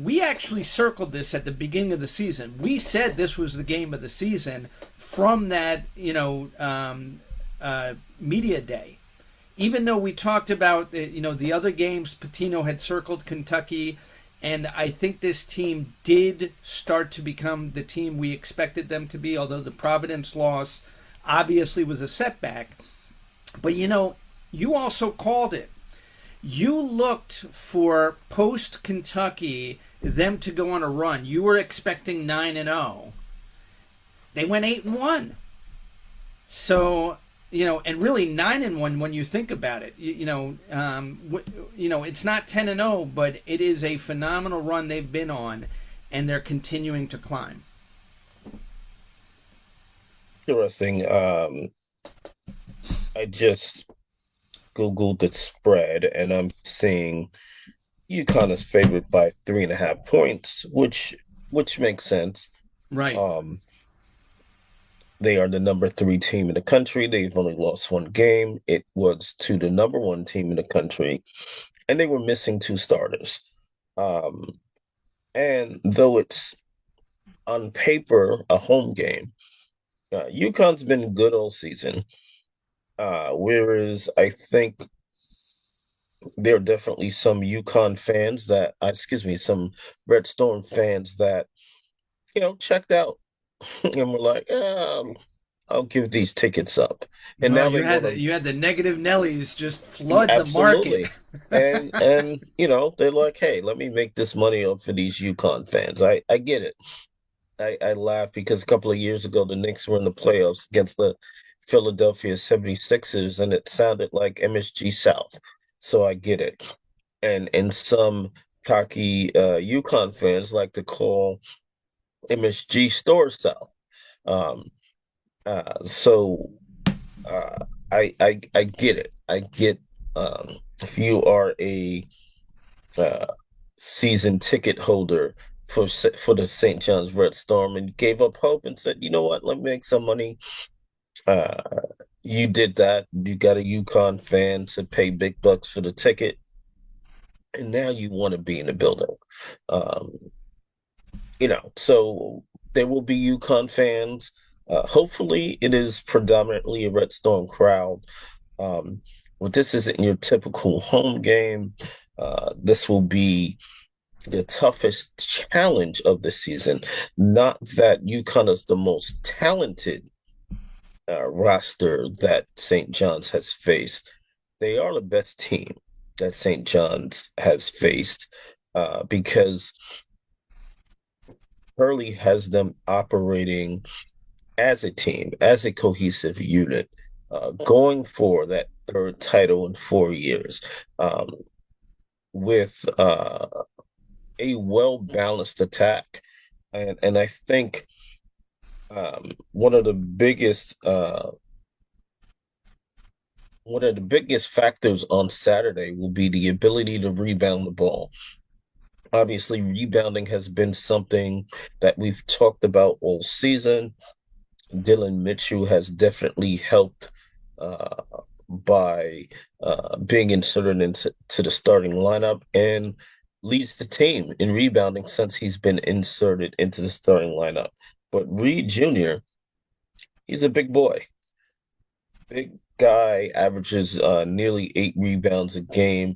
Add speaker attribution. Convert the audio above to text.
Speaker 1: We actually circled this at the beginning of the season. We said this was the game of the season from that, media day. Even though we talked about, the other games, Patino had circled Kentucky, and I think this team did start to become the team we expected them to be, although the Providence loss obviously was a setback. But you also called it. You looked for post Kentucky them to go on a run. You were expecting 9-0. They went 8-1. So, and really 9-1 when you think about it. It's not 10-0, but it is a phenomenal run they've been on, and they're continuing to climb.
Speaker 2: Interesting. I just Googled the spread and I'm seeing UConn is favored by 3.5 points, which makes sense.
Speaker 1: Right.
Speaker 2: Um, they are the number three team in the country. They've only lost one game. It was to the number one team in the country, and they were missing two starters. Um, and though it's on paper a home game, UConn's been good all season. Whereas I think there are definitely some UConn fans that, excuse me, some Red Storm fans that, checked out and were like, I'll give these tickets up. And
Speaker 1: Oh,
Speaker 2: now
Speaker 1: you
Speaker 2: they
Speaker 1: had
Speaker 2: want
Speaker 1: the
Speaker 2: to
Speaker 1: you had the negative Nellies just
Speaker 2: be
Speaker 1: flood the market.
Speaker 2: absolutely. And they're like, hey, let me make this money up for these UConn fans. I get it. I laugh because a couple of years ago the Knicks were in the playoffs against the Philadelphia 76ers and it sounded like MSG South. So I get it. And some cocky UConn fans like to call MSG Store South. Um, so I get it. I get um, if you are a uh, season ticket holder for the St. John's Red Storm and gave up hope and said, you know what, let me make some money. Uh, you did that. You got a UConn fan to pay big bucks for the ticket, and now you want to be in the building. Um, so there will be UConn fans. Hopefully, it is predominantly a Red Storm crowd. Um, but this isn't your typical home game. This will be the toughest challenge of the season. Not that UConn is the most talented roster that St. John's has faced. They are the best team that St. John's has faced because Hurley has them operating as a team, as a cohesive unit, going for that third title in 4 years um, with a well-balanced attack. And I think um, one of the biggest one of the biggest factors on Saturday will be the ability to rebound the ball. Obviously, rebounding has been something that we've talked about all season. Dylan Mitchell has definitely helped uh, by being inserted into the starting lineup and leads the team in rebounding since he's been inserted into the starting lineup. But Reed Jr., he's a big boy. Big guy, averages nearly 8 rebounds a game.